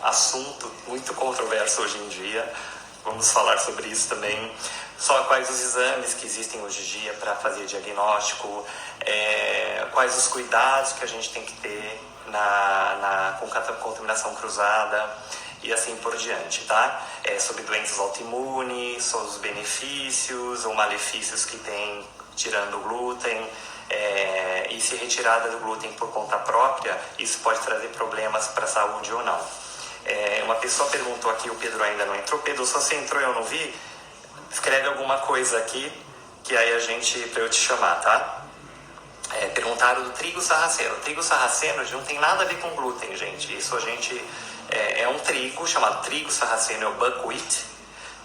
assunto muito controverso hoje em dia. Vamos falar sobre isso também. Só quais os exames que existem hoje em dia para fazer diagnóstico, quais os cuidados que a gente tem que ter com contaminação cruzada e assim por diante, tá? Sobre doenças autoimunes, sobre os benefícios ou malefícios que tem tirando o glúten, e se retirada do glúten por conta própria, isso pode trazer problemas para a saúde ou não. Uma pessoa perguntou aqui, o Pedro ainda não entrou. Pedro, se você entrou e eu não vi, escreve alguma coisa aqui, que aí pra eu te chamar, tá? Perguntaram do trigo sarraceno. O trigo sarraceno não tem nada a ver com glúten, gente. Isso é um trigo chamado trigo sarraceno, é o buckwheat,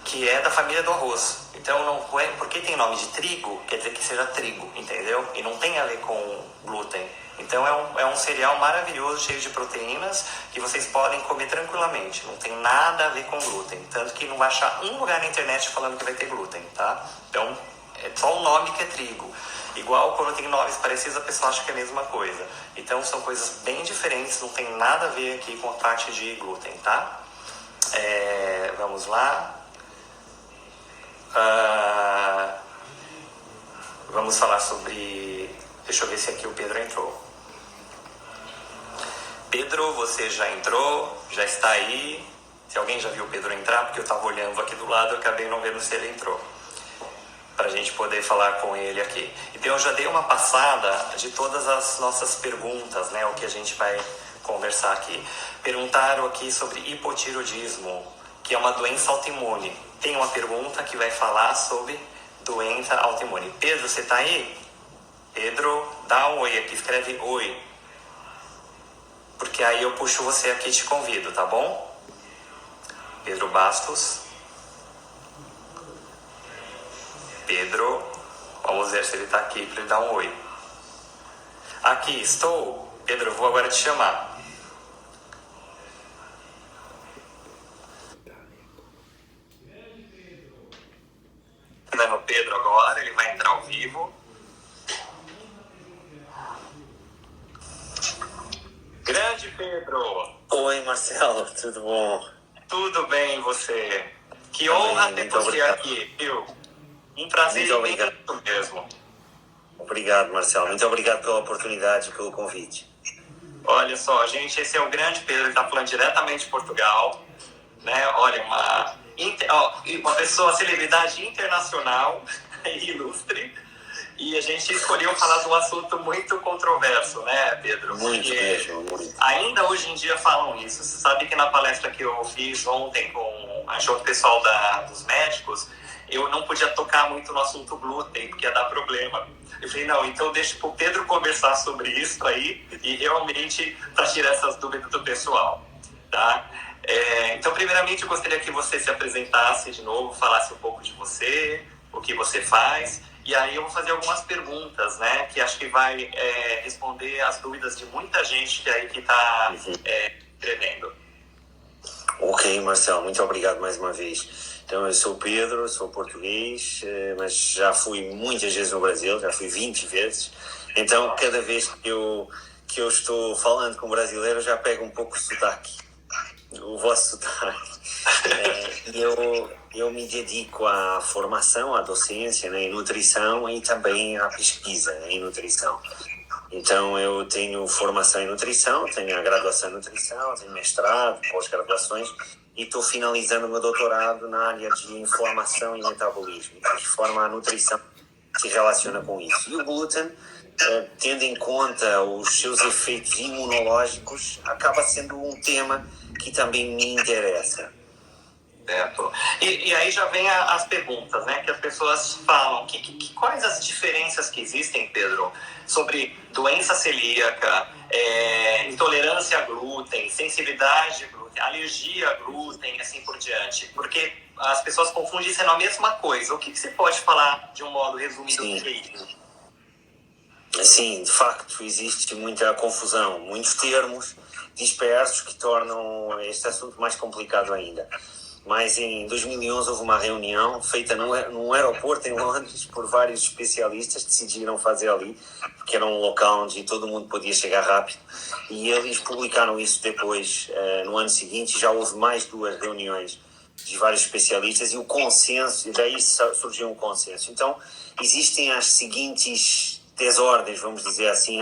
que é da família do arroz. Então, não é, porque tem nome de trigo, quer dizer que seja trigo, entendeu? E não tem a ver com glúten. Então, é um cereal maravilhoso, cheio de proteínas, que vocês podem comer tranquilamente. Não tem nada a ver com glúten. Tanto que não vai achar um lugar na internet falando que vai ter glúten, tá? Então, é só o nome que é trigo. Igual quando tem nomes parecidos, a pessoa acha que é a mesma coisa. Então, são coisas bem diferentes, não tem nada a ver aqui com a parte de glúten, tá? Vamos lá. Vamos falar sobre... Deixa eu ver se aqui o Pedro entrou. Pedro, você já entrou? Já está aí? Se alguém já viu o Pedro entrar, porque eu estava olhando aqui do lado, eu acabei não vendo se ele entrou, para a gente poder falar com ele aqui. Então eu já dei uma passada de todas as nossas perguntas, né, o que a gente vai conversar aqui. Perguntaram aqui sobre hipotireoidismo, que é uma doença autoimune. Tem uma pergunta que vai falar sobre doença autoimune. Pedro, você está aí? Pedro, dá um oi aqui, escreve oi, porque aí eu puxo você aqui e te convido, tá bom? Pedro Bastos. Pedro, vamos ver se ele está aqui para ele dar um oi. Aqui estou. Pedro, eu vou agora te chamar. Dando o Pedro agora, ele vai entrar ao vivo. Grande Pedro! Oi, Marcelo, tudo bom? Tudo bem, você? Que honra ter você aqui, viu? Um prazer imenso mesmo. Obrigado, Marcelo. Muito obrigado pela oportunidade e pelo convite. Olha só, gente, esse é o grande Pedro, ele está falando diretamente de Portugal, né? Olha, uma pessoa, celebridade internacional e ilustre. E a gente escolheu falar de um assunto muito controverso, né, Pedro? Muito mesmo, muito. Ainda hoje em dia falam isso. Você sabe que na palestra que eu fiz ontem com o pessoal dos médicos, eu não podia tocar muito no assunto glúten, porque ia dar problema. Eu falei, não, então deixa pro Pedro conversar sobre isso aí, e realmente para tirar essas dúvidas do pessoal, tá? Então, primeiramente, eu gostaria que você se apresentasse de novo, falasse um pouco de você, o que você faz, e aí eu vou fazer algumas perguntas, né, que acho que vai responder as dúvidas de muita gente que está escrevendo. Ok, Marcelo, muito obrigado mais uma vez. Então, eu sou o Pedro, sou português, mas já fui muitas vezes no Brasil, já fui 20 vezes. Então, cada vez que eu estou falando com um brasileiro, já pego um pouco o sotaque, o vosso sotaque. Eu me dedico à formação, à docência, né, em nutrição e também à pesquisa em nutrição. Então, eu tenho formação em nutrição, tenho a graduação em nutrição, tenho mestrado, pós-graduações e estou finalizando o meu doutorado na área de inflamação e metabolismo. De que forma a nutrição se relaciona com isso. E o glúten, tendo em conta os seus efeitos imunológicos, acaba sendo um tema que também me interessa. Certo. E aí já vem as perguntas, né, que as pessoas falam. Quais as diferenças que existem, Pedro, sobre doença celíaca, intolerância a glúten, sensibilidade a glúten, alergia a glúten e assim por diante? Porque as pessoas confundem isso na mesma coisa. O que você pode falar de um modo resumido? Sim, de facto, existe muita confusão, muitos termos dispersos que tornam este assunto mais complicado ainda. mas em 2011 houve uma reunião feita num aeroporto em Londres por vários especialistas, decidiram fazer ali, porque era um local onde todo mundo podia chegar rápido, e eles publicaram isso depois, no ano seguinte. Já houve mais 2 reuniões de vários especialistas, e o consenso, e daí surgiu um consenso. Então, existem as seguintes desordens, vamos dizer assim,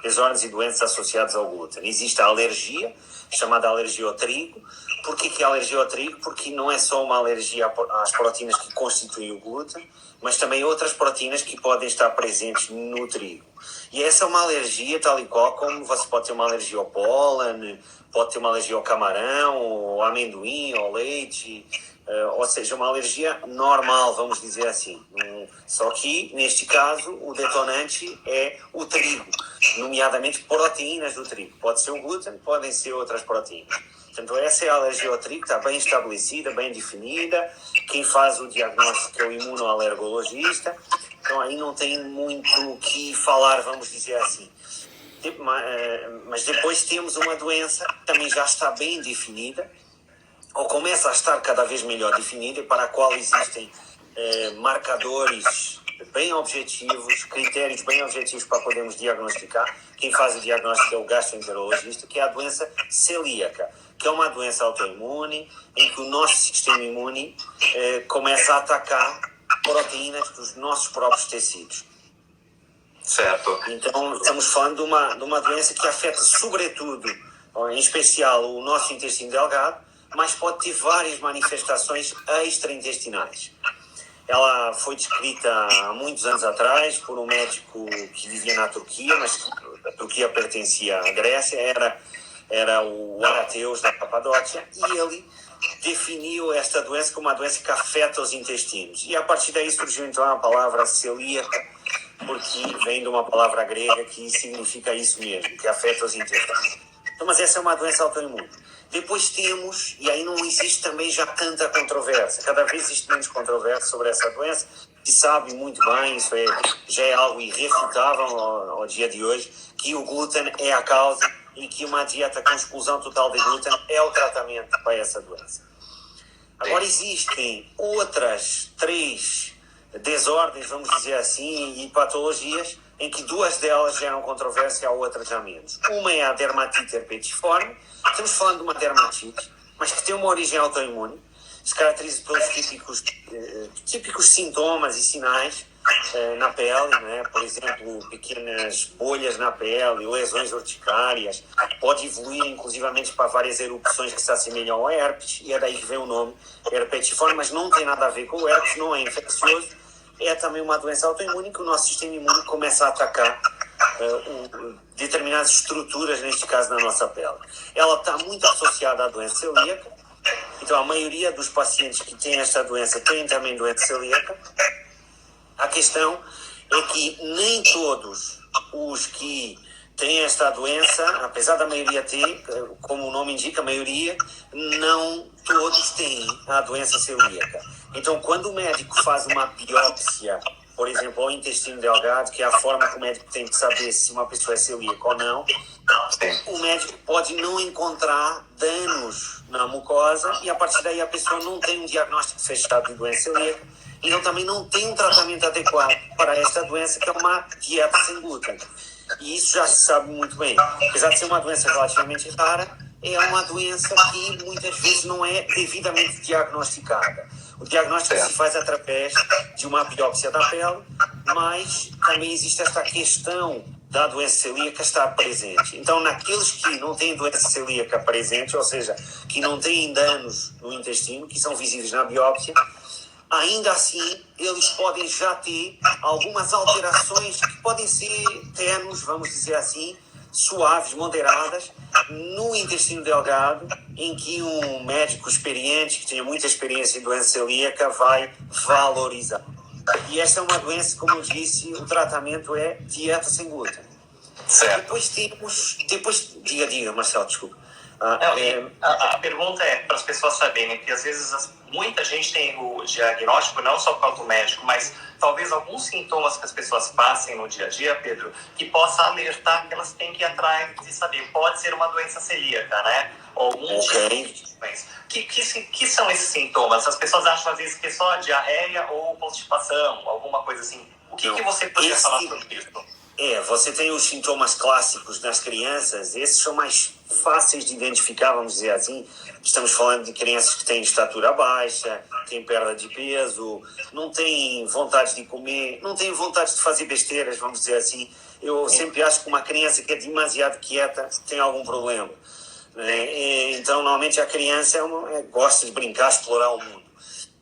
desordens e doenças associadas ao glúten. Existe a alergia, chamada alergia ao trigo. Por que a alergia ao trigo? Porque não é só uma alergia às proteínas que constituem o glúten, mas também outras proteínas que podem estar presentes no trigo. E essa é uma alergia tal e qual como você pode ter uma alergia ao pólen, pode ter uma alergia ao camarão, ao amendoim, ao leite, ou seja, uma alergia normal, vamos dizer assim. Só que, neste caso, o detonante é o trigo, nomeadamente proteínas do trigo. Pode ser o glúten, podem ser outras proteínas. Portanto, essa é a alergia ao trigo, está bem estabelecida, bem definida. Quem faz o diagnóstico é o imunoalergologista. Então, aí não tem muito o que falar, vamos dizer assim. Mas depois temos uma doença que também já está bem definida, ou começa a estar cada vez melhor definida, e para a qual existem marcadores bem objetivos, critérios bem objetivos para podermos diagnosticar. Quem faz o diagnóstico é o gastroenterologista, que é a doença celíaca, que é uma doença autoimune em que o nosso sistema imune começa a atacar proteínas dos nossos próprios tecidos. Certo. Então, estamos falando de uma doença que afeta sobretudo, em especial, o nosso intestino delgado, mas pode ter várias manifestações extraintestinais. Ela foi descrita há muitos anos atrás por um médico que vivia na Turquia, mas a Turquia pertencia à Grécia, era o Arateus da Capadócia, e ele definiu esta doença como uma doença que afeta os intestinos. E a partir daí surgiu então a palavra celíaca, porque vem de uma palavra grega que significa isso mesmo, que afeta os intestinos. Então, mas essa é uma doença autoimune. Depois temos, e aí não existe também já tanta controvérsia, cada vez existe menos controvérsia sobre essa doença, se sabe muito bem, isso já é algo irrefutável ao dia de hoje, que o glúten é a causa e que uma dieta com exclusão total de glúten é o tratamento para essa doença. Agora existem outras 3 desordens, vamos dizer assim, e patologias, em que 2 delas geram controvérsia, a outra já menos. Uma é a dermatite herpetiforme. Estamos falando de uma dermatite, mas que tem uma origem autoimune, se caracteriza pelos típicos sintomas e sinais na pele, né? Por exemplo, pequenas bolhas na pele, lesões urticárias, pode evoluir inclusivamente para várias erupções que se assemelham ao herpes, e é daí que vem o nome herpetiforme, mas não tem nada a ver com o herpes, não é infeccioso, é também uma doença autoimune que o nosso sistema imune começa a atacar determinadas estruturas, neste caso na nossa pele. Ela está muito associada à doença celíaca, então a maioria dos pacientes que têm esta doença têm também doença celíaca. A questão é que nem todos os que têm esta doença, apesar da maioria ter, como o nome indica, a maioria, não todos têm a doença celíaca. Então, quando o médico faz uma biópsia, por exemplo, ao intestino delgado, que é a forma que o médico tem de saber se uma pessoa é celíaca ou não, o médico pode não encontrar danos na mucosa, e a partir daí a pessoa não tem um diagnóstico fechado de doença celíaca, então também não tem um tratamento adequado para esta doença, que é uma dieta sem glúten. E isso já se sabe muito bem. Apesar de ser uma doença relativamente rara, é uma doença que muitas vezes não é devidamente diagnosticada. O diagnóstico se faz através de uma biópsia da pele, mas também existe esta questão da doença celíaca estar presente. Então, naqueles que não têm doença celíaca presente, ou seja, que não têm danos no intestino, que são visíveis na biópsia, ainda assim, eles podem já ter algumas alterações que podem ser tenues, vamos dizer assim, suaves, moderadas, no intestino delgado, em que um médico experiente, que tenha muita experiência em doença celíaca, vai valorizar. E esta é uma doença, como eu disse, o tratamento é dieta sem glúten. Certo. Diga, Marcelo, desculpa. A pergunta é para as pessoas saberem que às vezes muita gente tem o diagnóstico não só por causa do médico, mas talvez alguns sintomas que as pessoas passem no dia a dia, Pedro, que possa alertar que elas têm que ir atrás de saber. Pode ser uma doença celíaca, né? Ou algum tipo de doença. Que são esses sintomas? As pessoas acham às vezes que é só diarreia ou constipação, alguma coisa assim. O que você poderia falar sobre isso? Você tem os sintomas clássicos nas crianças, esses são mais fáceis de identificar, vamos dizer assim. Estamos falando de crianças que têm estatura baixa, têm perda de peso, não têm vontade de comer, não têm vontade de fazer besteiras, vamos dizer assim. Eu sempre acho que uma criança que é demasiado quieta tem algum problema. Então, normalmente, a criança gosta de brincar, explorar o mundo.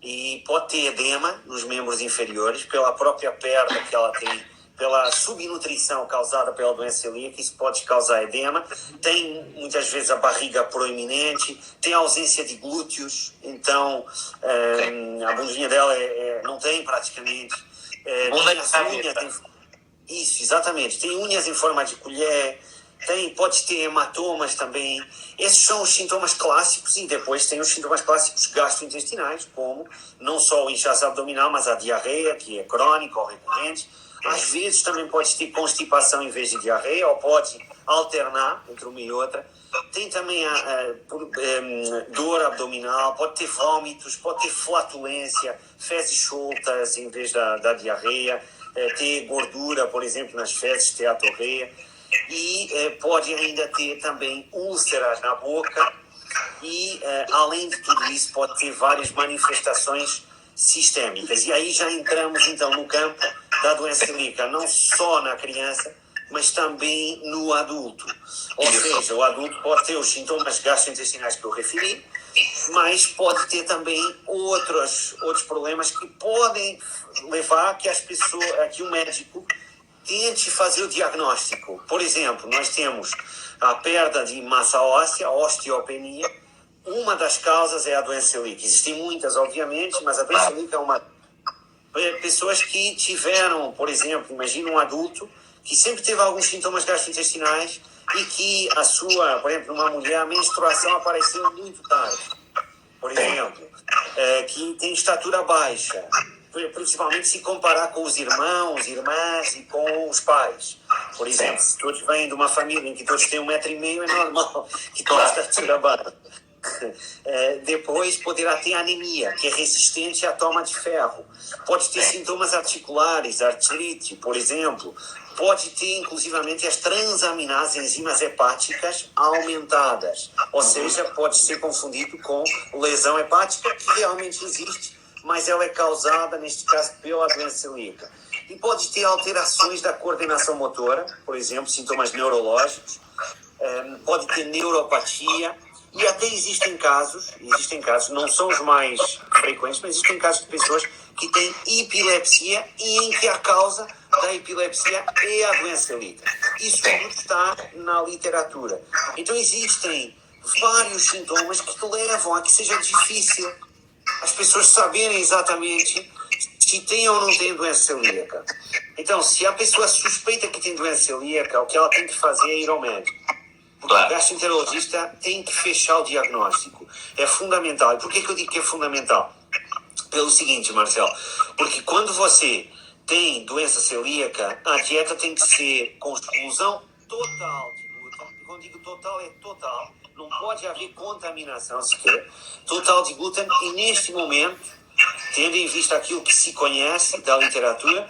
E pode ter edema nos membros inferiores, pela própria perda que ela tem, pela subnutrição causada pela doença celíaca, isso pode causar edema. Tem, muitas vezes, a barriga proeminente, tem a ausência de glúteos, então a bundinha dela não tem praticamente. Isso, exatamente. Tem unhas em forma de colher, pode ter hematomas também. Esses são os sintomas clássicos, e depois tem os sintomas clássicos gastrointestinais, como não só o inchaço abdominal, mas a diarreia, que é crônica ou recorrente. Às vezes também pode ter constipação em vez de diarreia, ou pode alternar entre uma e outra. Tem também dor abdominal, pode ter vômitos, pode ter flatulência, fezes soltas em vez da diarreia, ter gordura, por exemplo, nas fezes, ter atorreia. E pode ainda ter também úlceras na boca e, além de tudo isso, pode ter várias manifestações sistémicas. E aí já entramos, então, no campo da doença celíaca, não só na criança, mas também no adulto. Ou seja, o adulto pode ter os sintomas gastrointestinais que eu referi, mas pode ter também outros problemas que podem levar a que o médico tente fazer o diagnóstico. Por exemplo, nós temos a perda de massa óssea, a osteopenia. Uma das causas é a doença celíaca. Existem muitas, obviamente, mas a doença celíaca é uma... Pessoas que tiveram, por exemplo, imagina um adulto que sempre teve alguns sintomas gastrointestinais e que por exemplo, uma mulher, a menstruação apareceu muito tarde. Por exemplo, que tem estatura baixa, principalmente se comparar com os irmãos, irmãs e com os pais. Por exemplo, se todos vêm de uma família em que todos têm 1,5 m, é normal que tenha estatura baixa. Depois poderá ter anemia, que é resistente à toma de ferro. Pode ter sintomas articulares, artrite, por exemplo. Pode ter, inclusivamente, as transaminases, enzimas hepáticas aumentadas. Ou seja, pode ser confundido com lesão hepática, que realmente existe, mas ela é causada, neste caso, pela doença celíaca. E pode ter alterações da coordenação motora, por exemplo, sintomas neurológicos. Pode ter neuropatia. E até existem casos, não são os mais frequentes, mas existem casos de pessoas que têm epilepsia e em que a causa da epilepsia é a doença celíaca. Isso tudo está na literatura. Então existem vários sintomas que te levam a que seja difícil as pessoas saberem exatamente se tem ou não tem doença celíaca. Então, se a pessoa suspeita que tem doença celíaca, o que ela tem que fazer é ir ao médico. Porque o gastroenterologista tem que fechar o diagnóstico. É fundamental. E por que eu digo que é fundamental? Pelo seguinte, Marcelo, porque quando você tem doença celíaca, a dieta tem que ser com exclusão total de glúten. Quando digo total, é total. Não pode haver contaminação sequer. Total de glúten. E neste momento, tendo em vista aquilo que se conhece da literatura,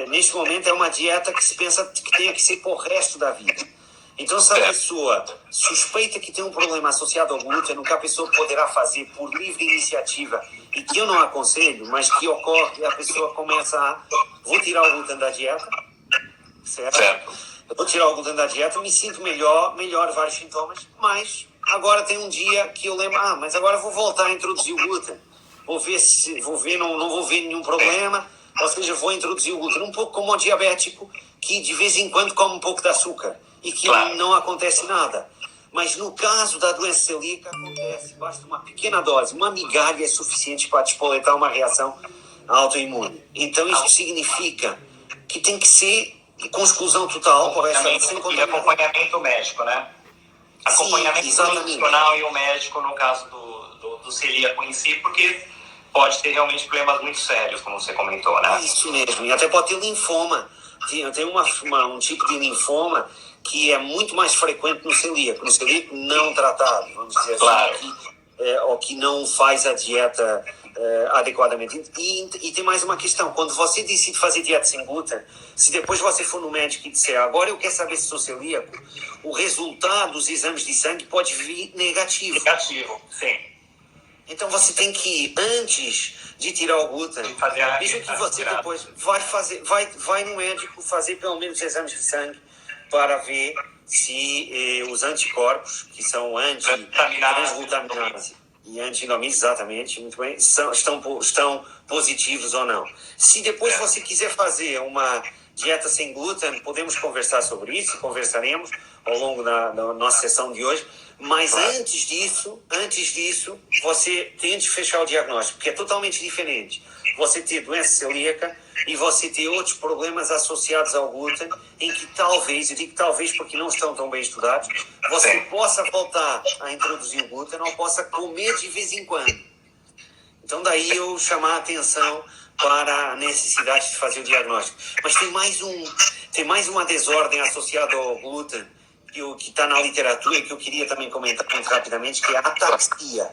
neste momento é uma dieta que se pensa que tenha que ser por resto da vida. Então, se a pessoa suspeita que tem um problema associado ao glúten, o que a pessoa poderá fazer por livre iniciativa, e que eu não aconselho, mas que ocorre, e a pessoa começa vou tirar o glúten da dieta, certo? Vou tirar o glúten da dieta, me sinto melhor vários sintomas, mas agora tem um dia que eu lembro, mas agora vou voltar a introduzir o glúten. Não vou ver nenhum problema, ou seja, vou introduzir o glúten, um pouco como o diabético, que de vez em quando come um pouco de açúcar. E que não acontece nada. Mas no caso da doença celíaca acontece, basta uma pequena dose, uma migalha é suficiente para despoletar uma reação autoimune. Então isso significa que tem que ser com exclusão total, e acompanhamento médico, né? Acompanhamento nutricional e o médico no caso do celíaco em si, porque pode ter realmente problemas muito sérios, como você comentou, né? Isso mesmo, e até pode ter linfoma. Tem um tipo de linfoma que é muito mais frequente no celíaco não tratado, vamos dizer assim, ou que não faz a dieta adequadamente. E tem mais uma questão: quando você decide fazer dieta sem glúten, se depois você for no médico e disser agora eu quero saber se sou celíaco, o resultado dos exames de sangue pode vir negativo. Negativo, sim. Então você tem que, antes de tirar o glúten, veja que você depois vai no médico fazer pelo menos exames de sangue para ver se os anticorpos, que são anti-transglutaminase e anti-indominase, exatamente, muito bem, estão positivos ou não. Se depois você quiser fazer uma dieta sem glúten, podemos conversar sobre isso, conversaremos ao longo da nossa sessão de hoje. Mas antes disso, você tente fechar o diagnóstico, porque é totalmente diferente você ter doença celíaca e você ter outros problemas associados ao glúten, em que talvez, eu digo talvez porque não estão tão bem estudados, você possa voltar a introduzir o glúten ou possa comer de vez em quando. Então daí eu chamar a atenção para a necessidade de fazer o diagnóstico. Mas tem mais uma desordem associada ao glúten que está na literatura e que eu queria também comentar muito rapidamente, que é a ataxia.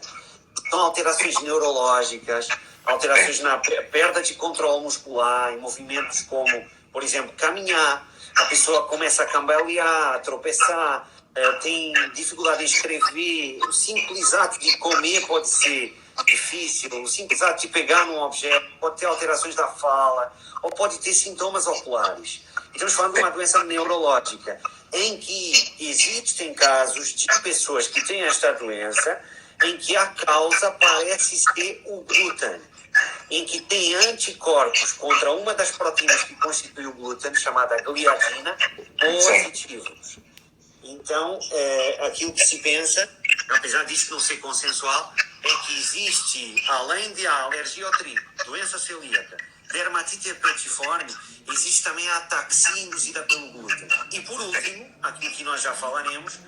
São alterações neurológicas, alterações na perda de controle muscular, em movimentos como, por exemplo, caminhar, a pessoa começa a cambalear, a tropeçar, tem dificuldade em escrever, o simples ato de comer pode ser difícil, o simples ato de pegar num objeto pode ter alterações da fala, ou pode ter sintomas oculares. Estamos falando de uma doença neurológica, em que existem casos de pessoas que têm esta doença, em que a causa parece ser o glúten, em que tem anticorpos contra uma das proteínas que constitui o glúten, chamada gliadina, positivos. Então, aquilo que se pensa, apesar disto não ser consensual, é que existe, além de a alergia ao trigo, doença celíaca, dermatite herpetiforme, existe também a ataxia induzida pelo glúten. E por último, aquilo que nós já falaremos,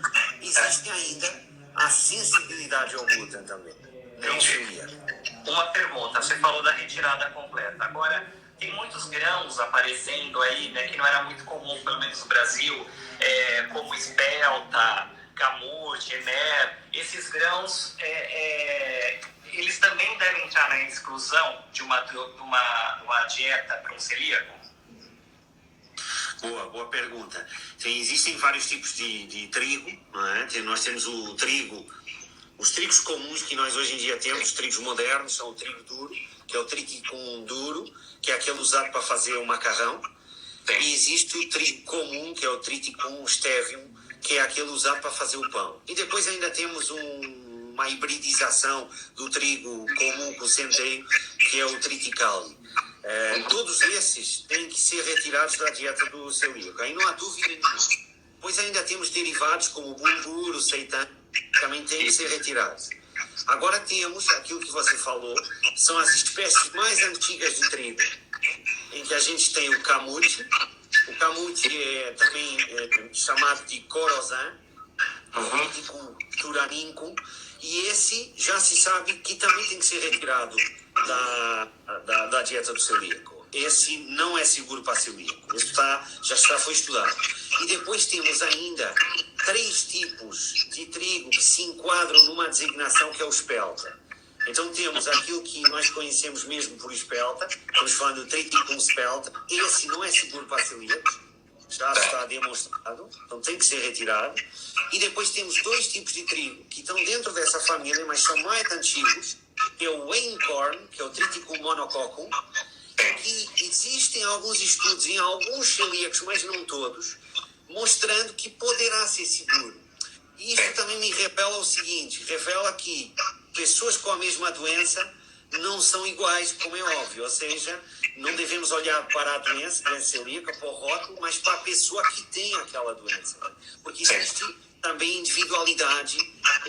existe ainda a sensibilidade ao glúten também. Não celíaco. Uma pergunta, você falou da retirada completa. Agora, tem muitos grãos aparecendo aí, né, que não era muito comum, pelo menos no Brasil, como espelta, camute, emer. Esses grãos, eles também devem entrar na exclusão de uma dieta para um celíaco? Boa pergunta. Existem vários tipos de trigo, não é? Nós temos o trigo, os trigos comuns que nós hoje em dia temos, os trigos modernos, são o trigo duro, que é o triticum duro, que é aquele usado para fazer o macarrão. E existe o trigo comum, que é o triticum stevium, que é aquele usado para fazer o pão. E depois ainda temos uma hibridização do trigo comum com centeio, que é o triticale. Todos esses têm que ser retirados da dieta do celíaco, aí não há dúvida nenhuma. Pois ainda temos derivados como o bulgur, o seitan, que também têm que ser retirados. Agora temos aquilo que você falou, são as espécies mais antigas de trigo, em que a gente tem o camute. O camute é também chamado de corozan, Triticum turanicum, e esse já se sabe que também tem que ser retirado da dieta do celíaco. Esse não é seguro para celíaco. Esse já foi estudado. E depois temos ainda 3 tipos de trigo que se enquadram numa designação que é o espelta. Então temos aquilo que nós conhecemos mesmo por espelta, estamos falando do Triticum spelta. Esse não é seguro para celíacos, já está demonstrado, então tem que ser retirado. E depois temos 2 tipos de trigo que estão dentro dessa família, mas são mais antigos, que é o Einkorn, que é o Triticum monococcum, que existem alguns estudos em alguns celíacos, mas não todos, mostrando que poderá ser seguro. E isso também me revela o seguinte, revela que pessoas com a mesma doença não são iguais, como é óbvio, ou seja, não devemos olhar para a doença celíaca, para o rótulo, mas para a pessoa que tem aquela doença, porque existe também individualidade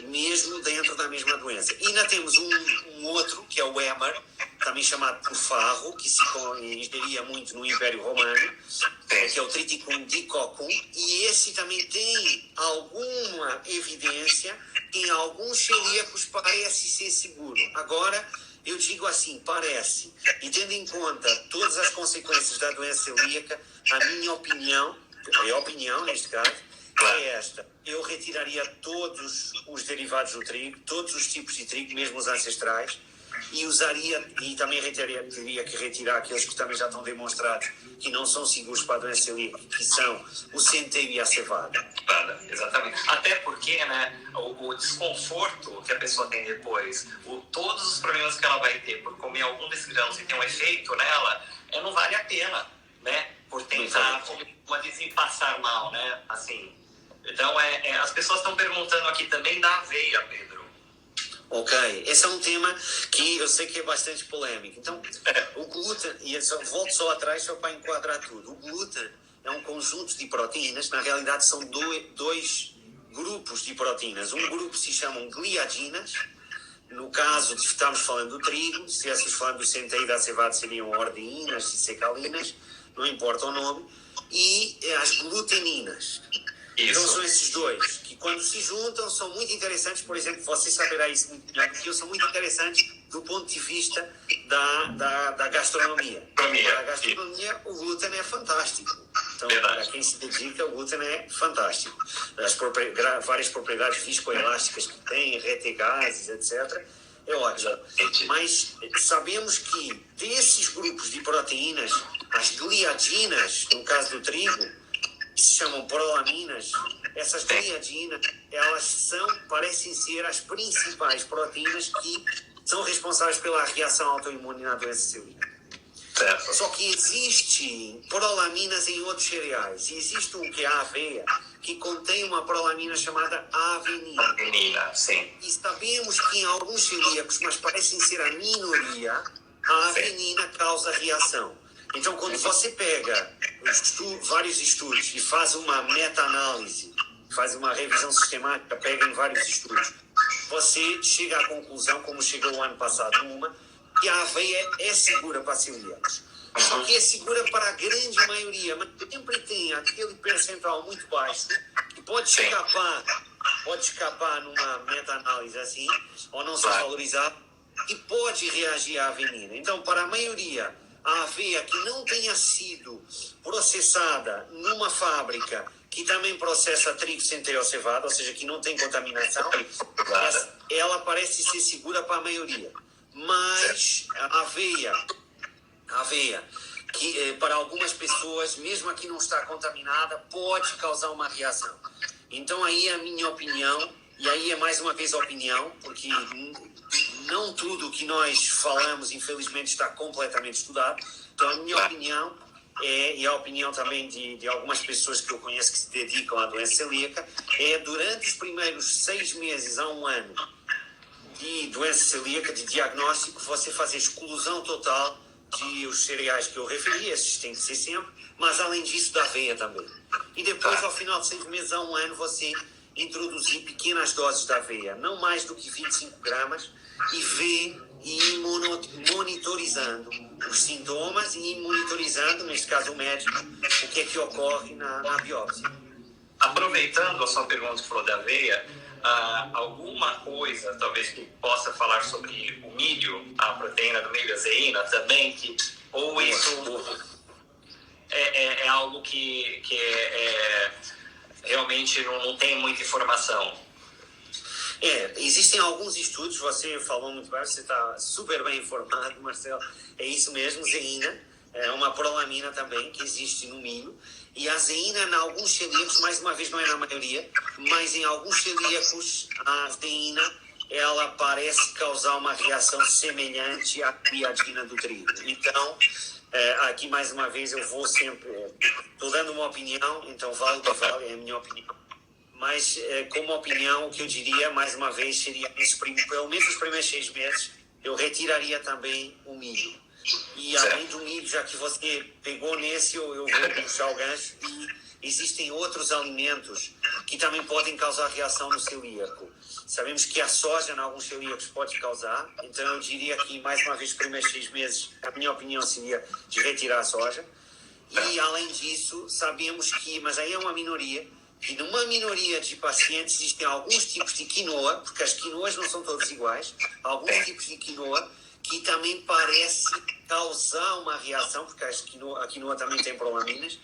mesmo dentro da mesma doença. E ainda temos um outro, que é o Emmer, também chamado por farro, que se ingeria muito no Império Romano, que é o Triticum dicoccum, e esse também tem alguma evidência que em alguns celíacos parece ser seguro. Agora, eu digo assim, parece, e tendo em conta todas as consequências da doença celíaca, a minha opinião, é opinião neste caso, é esta: eu retiraria todos os derivados do trigo, todos os tipos de trigo, mesmo os ancestrais, e também teria que retirar aqueles que também já estão demonstrados que não são seguros para a doença celíaca, que são o centeio e a cevada. Exatamente. Até porque, né, o desconforto que a pessoa tem depois, todos os problemas que ela vai ter por comer algum desses grãos e ter um efeito nela, não vale a pena, né? Por tentar, como dizem, passar mal, né? Assim. Então, as pessoas estão perguntando aqui também da aveia, Pedro. Ok, esse é um tema que eu sei que é bastante polêmico. Então, o glúten, e eu volto só atrás só para enquadrar tudo. O glúten é um conjunto de proteínas, na realidade são dois grupos de proteínas. Um grupo se chamam gliadinas, no caso de estamos falando do trigo, se estivéssemos falando do centeio e da cevada seriam ordeínas e secalinas, não importa o nome, e as gluteninas. Então são esses dois, que quando se juntam são muito interessantes, por exemplo, você saberá isso muito melhor do que eu, são muito interessantes do ponto de vista da gastronomia. Para a gastronomia o glúten é fantástico. Então, para quem se dedica, o glúten é fantástico. As várias propriedades viscoelásticas que tem, rete gases, etc., é ótimo. Mas sabemos que desses grupos de proteínas, as gliadinas, no caso do trigo, que se chamam prolaminas, essas gliadinas, elas parecem ser as principais proteínas que são responsáveis pela reação autoimune na doença celíaca. Só que existem prolaminas em outros cereais. E existe um que é a aveia, que contém uma prolamina chamada avenina. Avenina, sim. E sabemos que em alguns celíacos, mas parecem ser a minoria, a avenina causa reação. Então, quando você pega vários estudos e faz uma meta-análise, faz uma revisão sistemática, pega em vários estudos, você chega à conclusão, como chegou o ano passado que a aveia é segura para celíacos. Só que é segura para a grande maioria, mas sempre tem aquele percentual muito baixo que pode escapar numa meta-análise assim, ou não ser valorizado, e pode reagir à avenina. Então, para a maioria, a aveia que não tenha sido processada numa fábrica que também processa trigo, centeio ou cevada, ou seja, que não tem contaminação, ela parece ser segura para a maioria. Mas a aveia, que para algumas pessoas, mesmo a que não está contaminada, pode causar uma reação. Então aí a minha opinião, e aí é mais uma vez opinião, porque não tudo que nós falamos, infelizmente, está completamente estudado. Então, a minha opinião, e a opinião também de algumas pessoas que eu conheço que se dedicam à doença celíaca, durante os primeiros 6 meses a 1 ano de doença celíaca, de diagnóstico, você fazer exclusão total de os cereais que eu referi, esses têm que ser sempre, mas além disso da aveia também. E depois, ao final de 6 meses a 1 ano, você introduzir pequenas doses de aveia, não mais do que 25 gramas, e ir monitorizando os sintomas e monitorizando, neste caso o médico, o que é que ocorre na biópsia. Aproveitando a sua pergunta que falou da aveia, alguma coisa talvez que possa falar sobre o milho, a proteína do milho, a zeína também, ou isso é algo que realmente não tem muita informação? Existem alguns estudos, você falou muito bem, você está super bem informado, Marcelo, é isso mesmo, zeína, é uma prolamina também que existe no milho, e a zeína em alguns celíacos, mais uma vez não é na maioria, mas em alguns celíacos a zeína, ela parece causar uma reação semelhante à gliadina do trigo. Então, aqui mais uma vez eu vou sempre, estou dando uma opinião, então vale, é a minha opinião. Mas, como opinião, o que eu diria, mais uma vez, seria, pelo menos nos primeiros 6 meses, eu retiraria também o milho. E além do milho, já que você pegou nesse, eu vou puxar o gancho, e existem outros alimentos que também podem causar reação no celíaco. Sabemos que a soja, em alguns celíacos, pode causar, então eu diria que, mais uma vez, nos primeiros 6 meses, a minha opinião seria de retirar a soja. E, além disso, sabemos que, mas aí é uma minoria, e numa minoria de pacientes existem alguns tipos de quinoa, porque as quinoas não são todas iguais, alguns tipos de quinoa que também parece causar uma reação, porque a quinoa também tem prolaminas,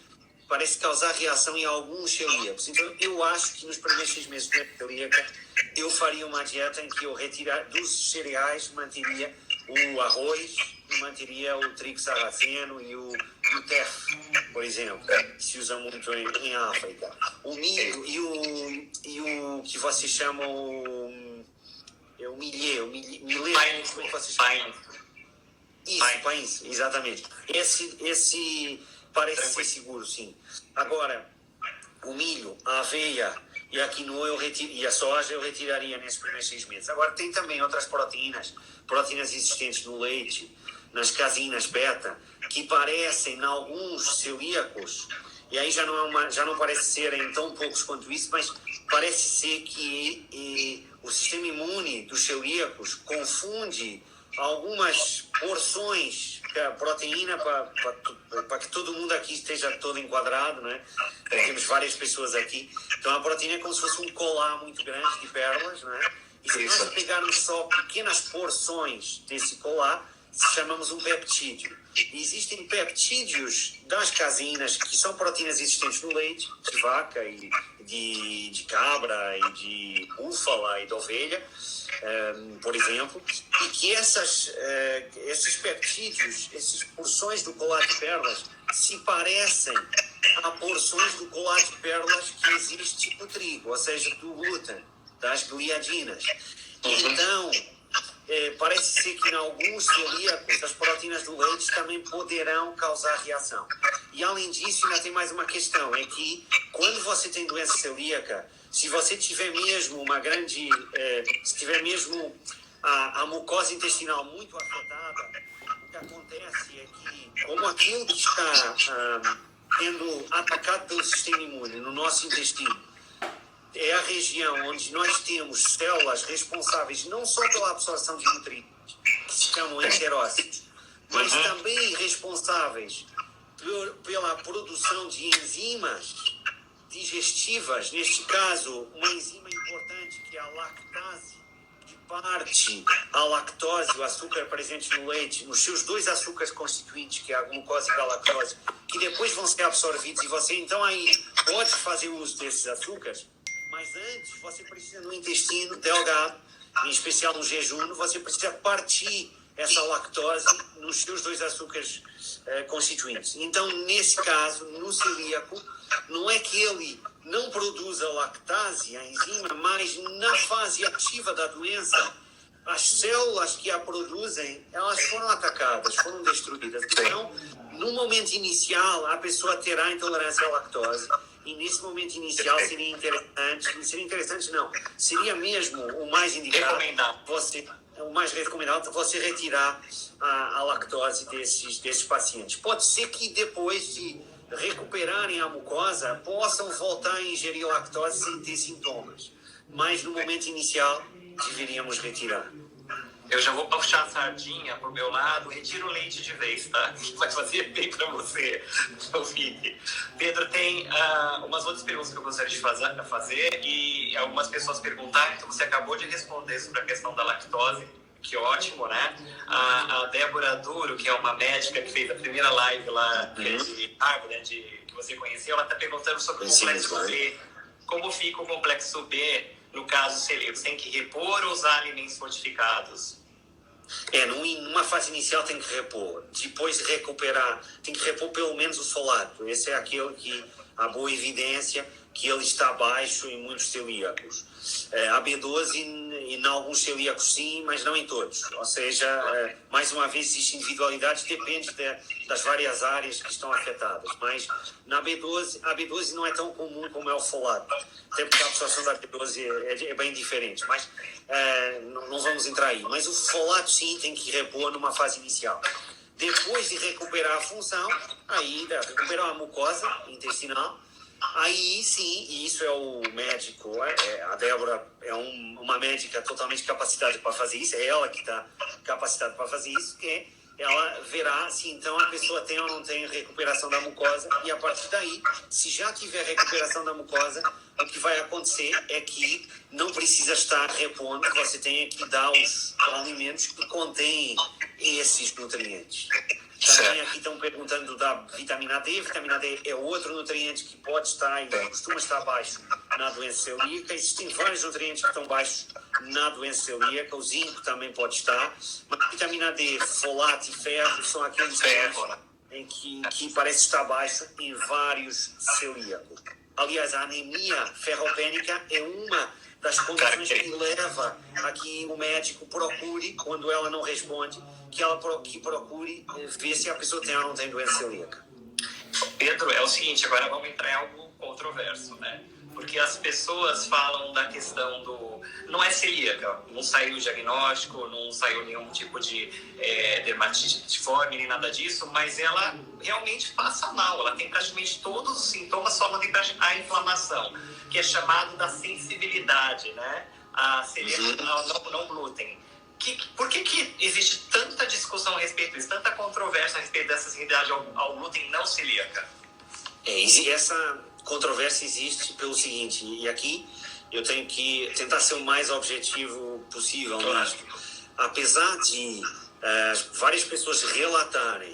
parece causar reação em alguns celíacos. Então, eu acho que nos primeiros 6 meses de celíaca, eu faria uma dieta em que eu retirar dos cereais, manteria o arroz, e manteria o trigo sarraceno e o teff, por exemplo, que se usa muito em África. O milho e o que vocês chamam o millet, como é que vocês chamam? Isso, país, exatamente. Esse parece ser seguro, sim. Agora, o milho, a aveia e a quinoa e a soja eu retiraria nesses primeiros 6 meses. Agora, tem também outras proteínas existentes no leite, nas caseínas beta, que parecem, em alguns celíacos, e aí já não parece serem tão poucos quanto isso, mas parece ser que o sistema imune dos celíacos confunde algumas porções da proteína para que todo mundo aqui esteja todo enquadrado, né? Temos várias pessoas aqui. Então a proteína é como se fosse um colar muito grande de pérolas, né? E se nós pegarmos só pequenas porções desse colar, chamamos um peptídeo. E existem peptídeos das caseínas, que são proteínas existentes no leite, de vaca e de cabra e de búfala e de ovelha, por exemplo, e que esses peptídeos, essas porções do colar de pérolas, se parecem a porções do colar de pérolas que existe no trigo, ou seja, do glúten, das gliadinas. Então, parece ser que em alguns celíacos as proteínas do leite também poderão causar reação. E além disso, ainda tem mais uma questão, é que quando você tem doença celíaca, se você tiver mesmo se tiver mesmo a mucosa intestinal muito afetada, o que acontece é que, como aquilo que está sendo atacado pelo sistema imune no nosso intestino é a região onde nós temos células responsáveis não só pela absorção de nutrientes, que se chamam enterócitos, mas também responsáveis pela produção de enzimas digestivas, neste caso, uma enzima importante que é a lactase, que parte a lactose, o açúcar presente no leite, nos seus 2 açúcares constituintes, que é a glucose e a galactose, que depois vão ser absorvidos, e você então aí pode fazer uso desses açúcares, mas antes você precisa no intestino delgado, em especial no jejum, você precisa partir essa lactose nos seus 2 açúcares constituintes. Então, nesse caso, no celíaco, não é que ele não produza lactase, a enzima, mas na fase ativa da doença, as células que a produzem, elas foram atacadas, foram destruídas. Então, no momento inicial, a pessoa terá intolerância à lactose. E nesse momento inicial seria mesmo o mais indicado, o mais recomendado, você retirar a lactose desses pacientes. Pode ser que depois de recuperarem a mucosa, possam voltar a ingerir lactose sem ter sintomas. Mas no momento inicial, deveríamos retirar. Eu já vou puxar a sardinha pro meu lado, retira o leite de vez, tá? Vai fazer bem para você, Felipe. Pedro, tem umas outras perguntas que eu gostaria de fazer e algumas pessoas perguntaram, então você acabou de responder sobre a questão da lactose, que ótimo, né? A Débora Duro, que é uma médica que fez a primeira live lá de Harvard, que você conheceu, ela está perguntando sobre o complexo B. Como fica o complexo B no caso celíaco? Tem que repor ou usar alimentos fortificados? Numa fase inicial tem que repor, depois de recuperar, tem que repor pelo menos o folato. Esse é aquele que há boa evidência que ele está baixo em muitos celíacos. A B12 em alguns celíacos sim, mas não em todos. Ou seja, mais uma vez existe individualidade, depende das várias áreas que estão afetadas. Mas na B12, a B12 não é tão comum como é o folato. Até porque a absorção da B12 é bem diferente. Mas não vamos entrar aí. Mas o folato sim tem que repor numa fase inicial. Depois de recuperar a função, recuperar a mucosa intestinal, aí sim, e isso é o médico, a Débora é uma médica totalmente capacitada para fazer isso, é ela que está capacitada para fazer isso, que ela verá se então a pessoa tem ou não tem recuperação da mucosa, e a partir daí, se já tiver recuperação da mucosa, o que vai acontecer é que não precisa estar repondo, você tem que dar os alimentos que contêm esses nutrientes. Também aqui estão perguntando da vitamina D. Vitamina D é outro nutriente que pode estar e costuma estar baixo na doença celíaca. Existem vários nutrientes que estão baixos na doença celíaca. O zinco também pode estar. Mas vitamina D, folato e ferro são aqueles em que parece estar baixo em vários celíacos. Aliás, a anemia ferropênica é uma das condições que leva a que o médico procure, quando ela não responde, que procure ver se a pessoa tem ou não tem doença celíaca. Pedro, é o seguinte, agora vamos entrar em algo controverso, né? Porque as pessoas falam da questão do... Não é celíaca, não saiu o diagnóstico, não saiu nenhum tipo de dermatite tiforme, nem nada disso, mas ela realmente passa mal, ela tem praticamente todos os sintomas, só não tem a inflamação, que é chamado da sensibilidade, né? A celíaca não glúten. Por que existe tanta discussão a respeito disso, tanta controvérsia a respeito dessa sensibilidade ao glúten não celíaca? Essa controvérsia existe pelo seguinte, e aqui eu tenho que tentar ser o mais objetivo possível nisto. Apesar de várias pessoas relatarem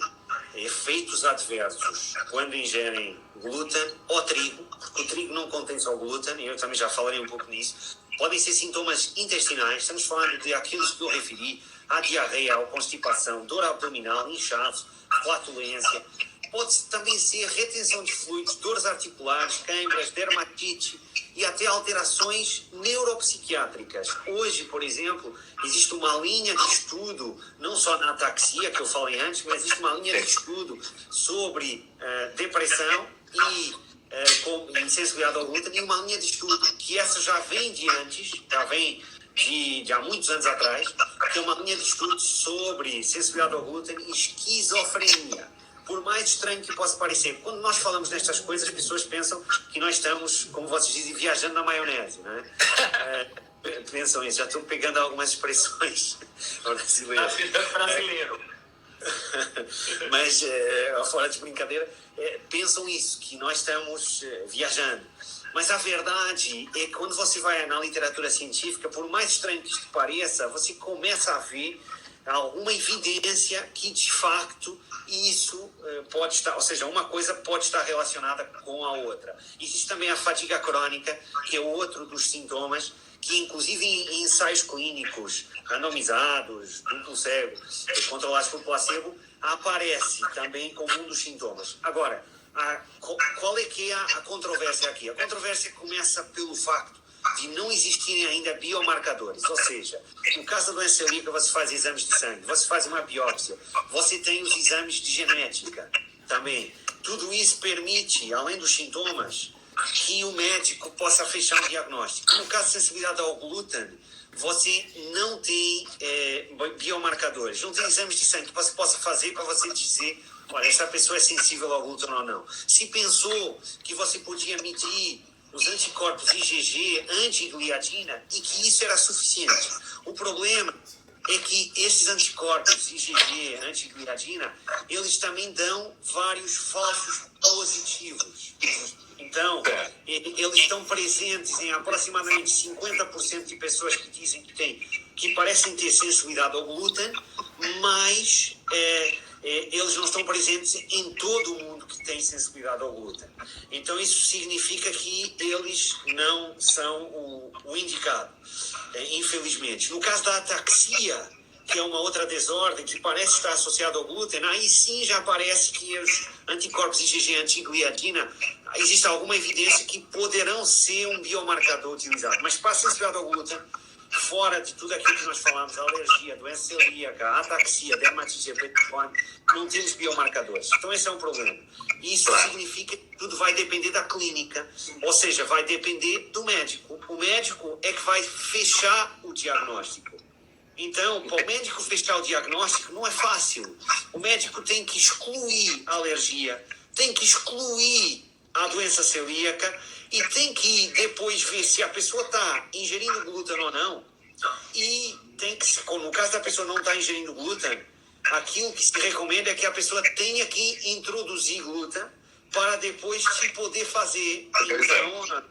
efeitos adversos quando ingerem glúten ou trigo, porque o trigo não contém só glúten, e eu também já falarei um pouco nisso, podem ser sintomas intestinais, estamos falando de aqueles que eu referi, a diarreia, a constipação, dor abdominal, inchaço, flatulência. Pode também ser retenção de fluidos, dores articulares, câimbras, dermatite e até alterações neuropsiquiátricas. Hoje, por exemplo, existe uma linha de estudo, não só na ataxia, que eu falei antes, mas existe uma linha de estudo sobre depressão e insensibilidade ao glúten, e uma linha de estudo que essa já vem de antes, já vem de há muitos anos atrás, que é uma linha de estudo sobre sensibilidade ao glúten e esquizofrenia. Por mais estranho que possa parecer, quando nós falamos nestas coisas, as pessoas pensam que nós estamos, como vocês dizem, viajando na maionese, não é? Pensam isso, já estou pegando algumas expressões brasileiras. Brasileiro. Mas, fora de brincadeira, pensam isso, que nós estamos viajando. Mas a verdade é que quando você vai na literatura científica, por mais estranho que isto pareça, você começa a ver alguma evidência que, de facto, isso pode estar, ou seja, uma coisa pode estar relacionada com a outra. Existe também a fadiga crônica, que é outro dos sintomas, que inclusive em ensaios clínicos randomizados, duplo cego, controlados por placebo, aparece também como um dos sintomas. Agora, qual é que é a controvérsia aqui? A controvérsia começa pelo facto de não existirem ainda biomarcadores, ou seja, no caso da doença celíaca você faz exames de sangue, você faz uma biópsia, você tem os exames de genética também. Tudo isso permite, além dos sintomas, que o médico possa fechar um diagnóstico. No caso de sensibilidade ao glúten, você não tem biomarcadores, não tem exames de sangue que você possa fazer para você dizer, olha, essa pessoa é sensível ao glúten ou não. Se pensou que você podia medir os anticorpos IgG, antigliadina, e que isso era suficiente. O problema é que esses anticorpos IgG, antigliadina, eles também dão vários falsos positivos. Então, eles estão presentes em aproximadamente 50% de pessoas que dizem que parecem ter sensibilidade ao glúten, mas eles não estão presentes em todo o mundo que tem sensibilidade ao glúten. Então, isso significa que eles não são o indicado, infelizmente. No caso da ataxia, que é uma outra desordem que parece estar associada ao glúten, aí sim já parece que os anticorpos IgG antigliadina, existe alguma evidência que poderão ser um biomarcador utilizado. Mas para a sensibilidade ao glúten, fora de tudo aquilo que nós falamos, alergia, doença celíaca, ataxia, dermatite diabética, não temos biomarcadores. Então esse é um problema. E isso significa que tudo vai depender da clínica, ou seja, vai depender do médico. O médico é que vai fechar o diagnóstico. Então, para o médico fechar o diagnóstico não é fácil. O médico tem que excluir a alergia, tem que excluir a doença celíaca e tem que depois ver se a pessoa está ingerindo glúten ou não. E tem que, no caso da pessoa não estar ingerindo glúten, aquilo que se recomenda é que a pessoa tenha que introduzir glúten para depois se poder fazer então,